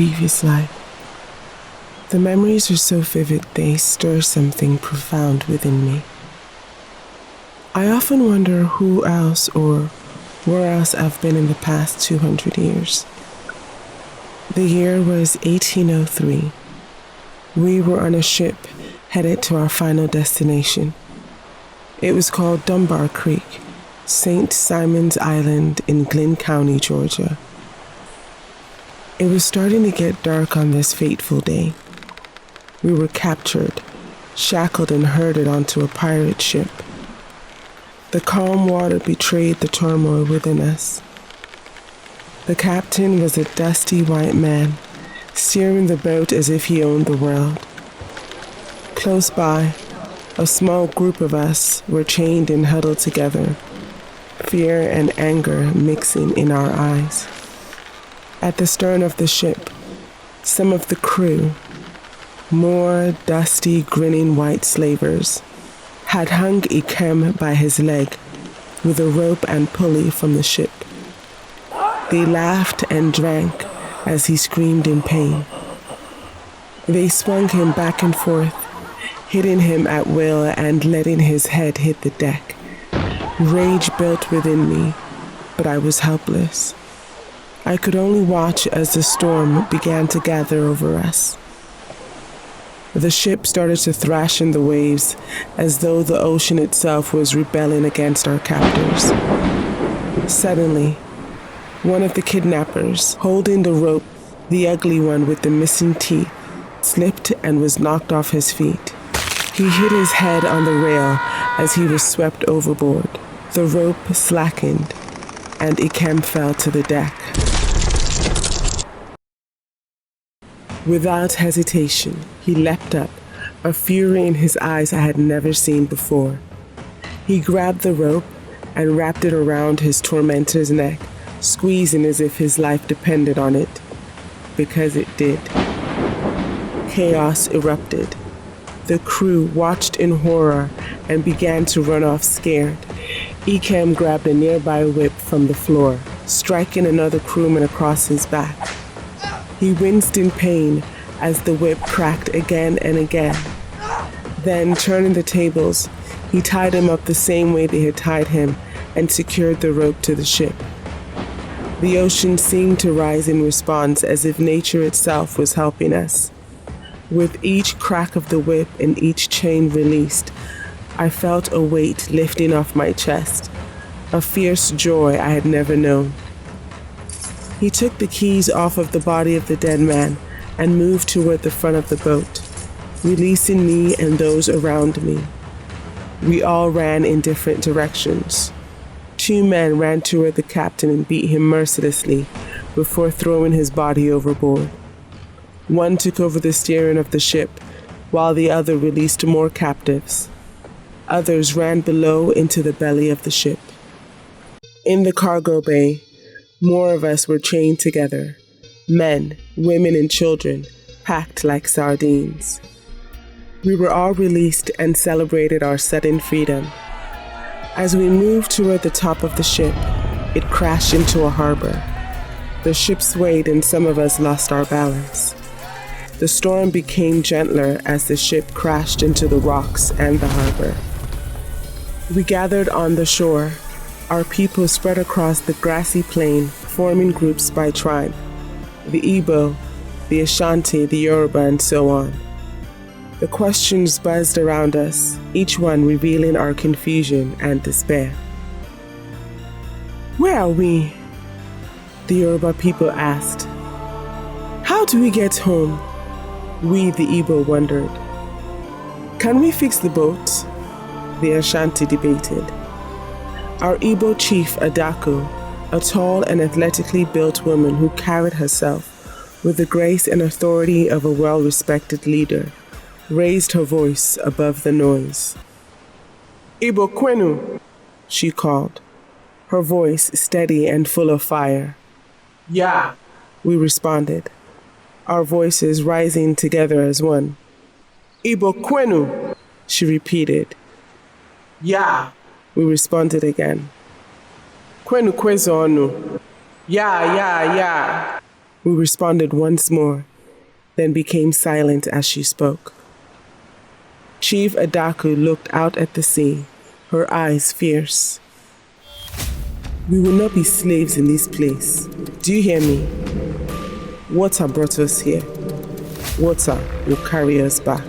previous life. The memories are so vivid they stir something profound within me. I often wonder who else or where else I've been in the past 200 years. The year was 1803. We were on a ship headed to our final destination. It was called Dunbar Creek, St. Simon's Island in Glynn County, Georgia. It was starting to get dark on this fateful day. We were captured, shackled and herded onto a pirate ship. The calm water betrayed the turmoil within us. The captain was a dusty white man, steering the boat as if he owned the world. Close by, a small group of us were chained and huddled together, fear and anger mixing in our eyes. At the stern of the ship, some of the crew, more dusty, grinning white slavers, had hung Ikem by his leg with a rope and pulley from the ship. They laughed and drank as he screamed in pain. They swung him back and forth, hitting him at will and letting his head hit the deck. Rage built within me, but I was helpless. I could only watch as the storm began to gather over us. The ship started to thrash in the waves as though the ocean itself was rebelling against our captors. Suddenly, one of the kidnappers, holding the rope, the ugly one with the missing teeth, slipped and was knocked off his feet. He hit his head on the rail as he was swept overboard. The rope slackened, and Ikem fell to the deck. Without hesitation, he leapt up, a fury in his eyes I had never seen before. He grabbed the rope and wrapped it around his tormentor's neck, squeezing as if his life depended on it, because it did. Chaos erupted. The crew watched in horror and began to run off scared. Ikem grabbed a nearby whip from the floor, striking another crewman across his back. He winced in pain as the whip cracked again and again. Then, turning the tables, he tied him up the same way they had tied him and secured the rope to the ship. The ocean seemed to rise in response as if nature itself was helping us. With each crack of the whip and each chain released, I felt a weight lifting off my chest, a fierce joy I had never known. He took the keys off of the body of the dead man and moved toward the front of the boat, releasing me and those around me. We all ran in different directions. 2 men ran toward the captain and beat him mercilessly before throwing his body overboard. One took over the steering of the ship, while the other released more captives. Others ran below into the belly of the ship. In the cargo bay, more of us were chained together, men, women, and children, packed like sardines. We were all released and celebrated our sudden freedom. As we moved toward the top of the ship, it crashed into a harbor. The ship swayed and some of us lost our balance. The storm became gentler as the ship crashed into the rocks and the harbor. We gathered on the shore, our people spread across the grassy plain, forming groups by tribe: the Igbo, the Ashanti, the Yoruba, and so on. The questions buzzed around us, each one revealing our confusion and despair. "Where are we?" the Yoruba people asked. "How do we get home?" we, the Igbo, wondered. "Can we fix the boat?" the Ashanti debated. Our Igbo chief, Adako, a tall and athletically built woman who carried herself with the grace and authority of a well-respected leader, raised her voice above the noise. "Igbo kwenu," she called, her voice steady and full of fire. "Yeah," we responded, our voices rising together as one. "Igbo kwenu," she repeated. "Yeah," we responded again. "Kwenu kwezonu." "Yeah, yeah, yeah." We responded once more, then became silent as she spoke. Chief Adaku looked out at the sea, her eyes fierce. We will not be slaves in this place. Do you hear me? Water brought us here. Water will carry us back.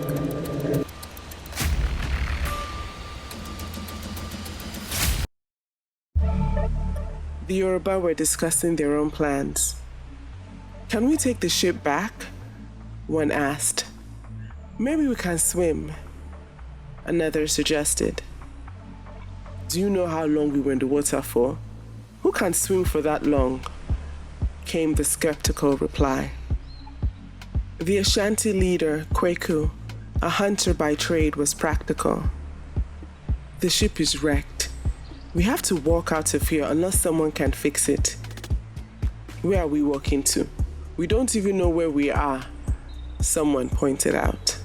The Yoruba were discussing their own plans. Can we take the ship back? One asked. Maybe we can swim, another suggested. Do you know how long we were in the water for? Who can swim for that long? Came the skeptical reply. The Ashanti leader, Kweku, a hunter by trade, was practical. The ship is wrecked. We have to walk out of here unless someone can fix it. Where are we walking to? We don't even know where we are, someone pointed out.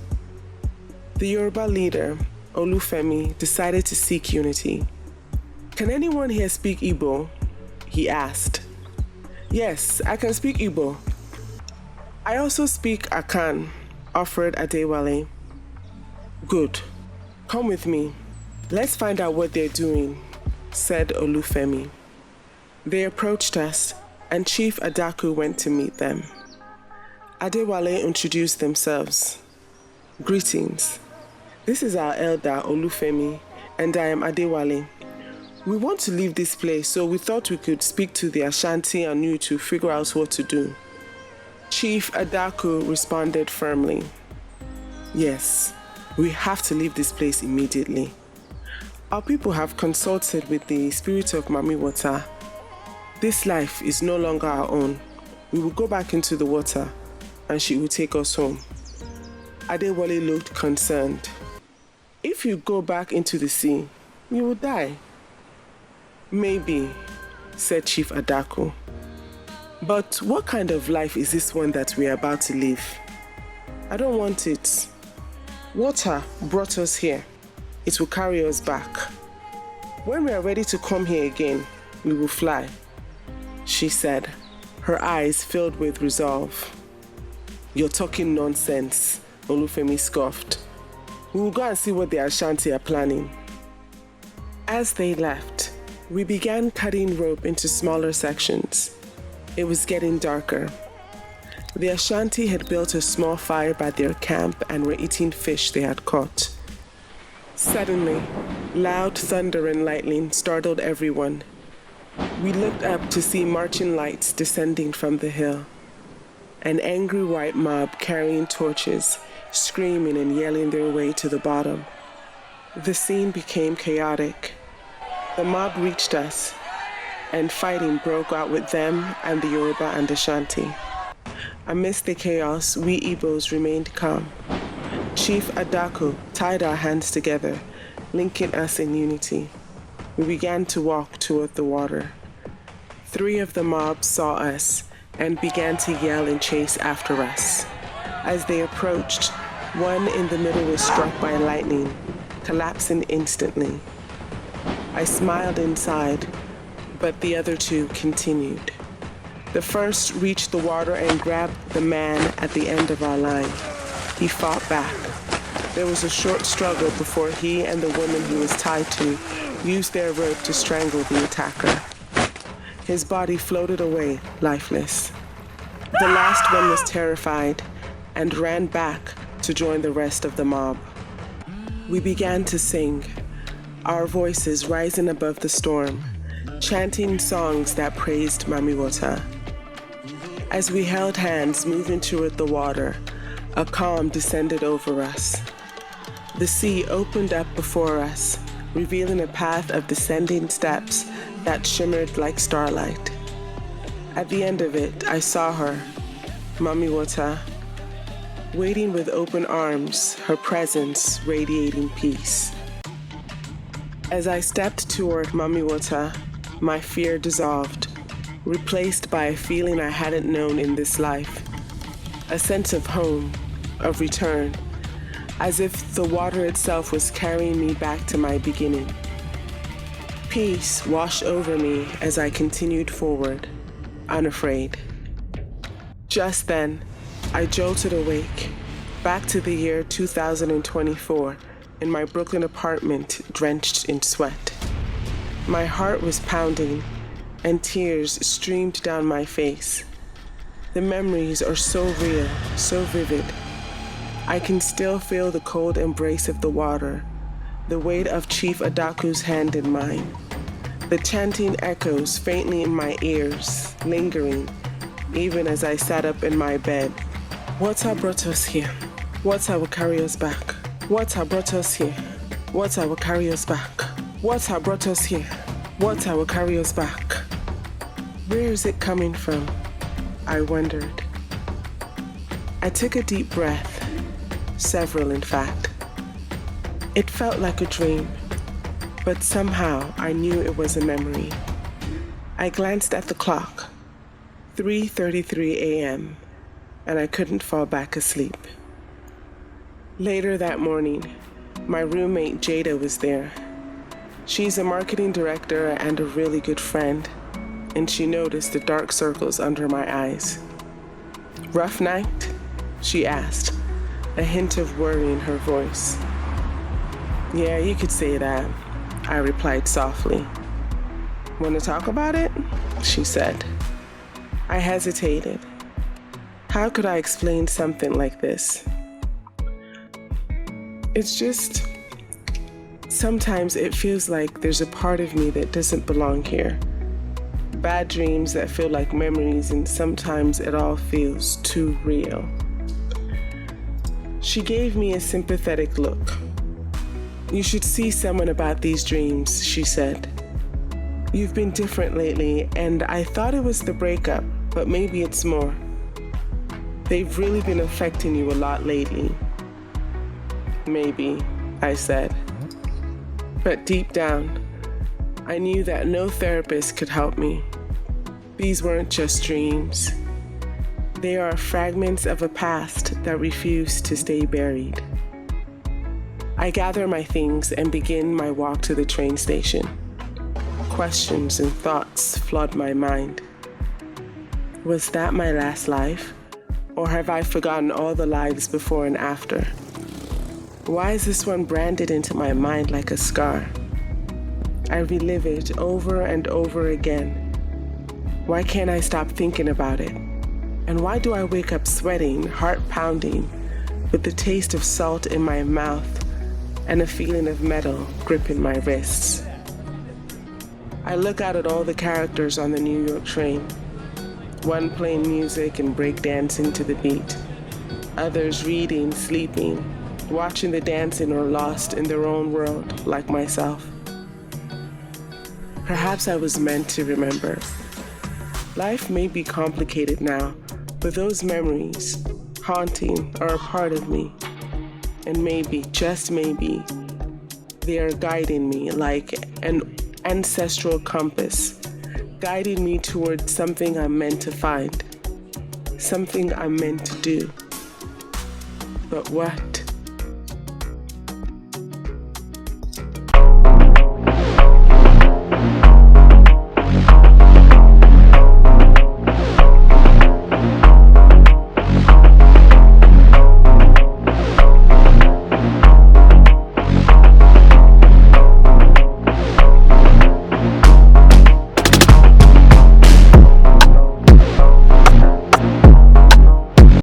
The Yoruba leader, Olufemi, decided to seek unity. Can anyone here speak Igbo? He asked. Yes, I can speak Igbo. I also speak Akan, offered Adewale. Good. Come with me. Let's find out what they're doing, said Olufemi. They approached us, and Chief Adaku went to meet them. Adewale introduced themselves. Greetings. This is our elder, Olufemi, and I am Adewale. We want to leave this place, so we thought we could speak to the Ashanti and you to figure out what to do. Chief Adaku responded firmly. Yes, we have to leave this place immediately. Our people have consulted with the spirit of Mami Water. This life is no longer our own. We will go back into the water, and she will take us home. Adewale looked concerned. If you go back into the sea, you will die. Maybe, said Chief Adaku. But what kind of life is this one that we are about to live? I don't want it. Water brought us here. It will carry us back. When we are ready to come here again, we will fly, she said, her eyes filled with resolve. You're talking nonsense, Olufemi scoffed. We will go and see what the Ashanti are planning. As they left, we began cutting rope into smaller sections. It was getting darker. The Ashanti had built a small fire by their camp and were eating fish they had caught. Suddenly, loud thunder and lightning startled everyone. We looked up to see marching lights descending from the hill. An angry white mob carrying torches, screaming and yelling their way to the bottom. The scene became chaotic. The mob reached us, and fighting broke out with them and the Yoruba and Ashanti. Amidst the chaos, we Igbos remained calm. Chief Adaku tied our hands together, linking us in unity. We began to walk toward the water. 3 of the mob saw us and began to yell and chase after us. As they approached, one in the middle was struck by lightning, collapsing instantly. I smiled inside, but the other 2 continued. The first reached the water and grabbed the man at the end of our line. He fought back. There was a short struggle before he and the woman he was tied to used their rope to strangle the attacker. His body floated away, lifeless. The last one was terrified and ran back to join the rest of the mob. We began to sing, our voices rising above the storm, chanting songs that praised Mami Water. As we held hands moving toward the water, a calm descended over us. The sea opened up before us, revealing a path of descending steps that shimmered like starlight. At the end of it, I saw her, Mami Water, waiting with open arms, her presence radiating peace. As I stepped toward Mami Water, my fear dissolved, replaced by a feeling I hadn't known in this life. A sense of home, of return, as if the water itself was carrying me back to my beginning. Peace washed over me as I continued forward, unafraid. Just then, I jolted awake, back to the year 2024, in my Brooklyn apartment, drenched in sweat. My heart was pounding, and tears streamed down my face. The memories are so real, so vivid. I can still feel the cold embrace of the water, the weight of Chief Adaku's hand in mine, the chanting echoes faintly in my ears, lingering, even as I sat up in my bed. Water brought us here. Water will carry us back. Water brought us here. Water will carry us back. Water brought us here. Water will carry us back. Where is it coming from? I wondered. I took a deep breath, several in fact. It felt like a dream, but somehow I knew it was a memory. I glanced at the clock, 3:33 a.m., and I couldn't fall back asleep. Later that morning, my roommate Jada was there. She's a marketing director and a really good friend, and she noticed the dark circles under my eyes. Rough night? She asked, a hint of worry in her voice. Yeah, you could say that, I replied softly. Want to talk about it? She said. I hesitated. How could I explain something like this? It's just, sometimes it feels like there's a part of me that doesn't belong here. Bad dreams that feel like memories, and sometimes it all feels too real. She gave me a sympathetic look. You should see someone about these dreams, she said. You've been different lately, and I thought it was the breakup, but maybe it's more. They've really been affecting you a lot lately. Maybe, I said. But deep down, I knew that no therapist could help me. These weren't just dreams. They are fragments of a past that refused to stay buried. I gather my things and begin my walk to the train station. Questions and thoughts flood my mind. Was that my last life? Or have I forgotten all the lives before and after? Why is this one branded into my mind like a scar? I relive it over and over again. Why can't I stop thinking about it? And why do I wake up sweating, heart pounding, with the taste of salt in my mouth and a feeling of metal gripping my wrists? I look out at all the characters on the New York train. One playing music and breakdancing to the beat. Others reading, sleeping, watching the dancing, or lost in their own world like myself. Perhaps I was meant to remember. Life may be complicated now, but those memories, haunting, are a part of me. And maybe, just maybe, they are guiding me like an ancestral compass, guiding me towards something I'm meant to find, something I'm meant to do. But what?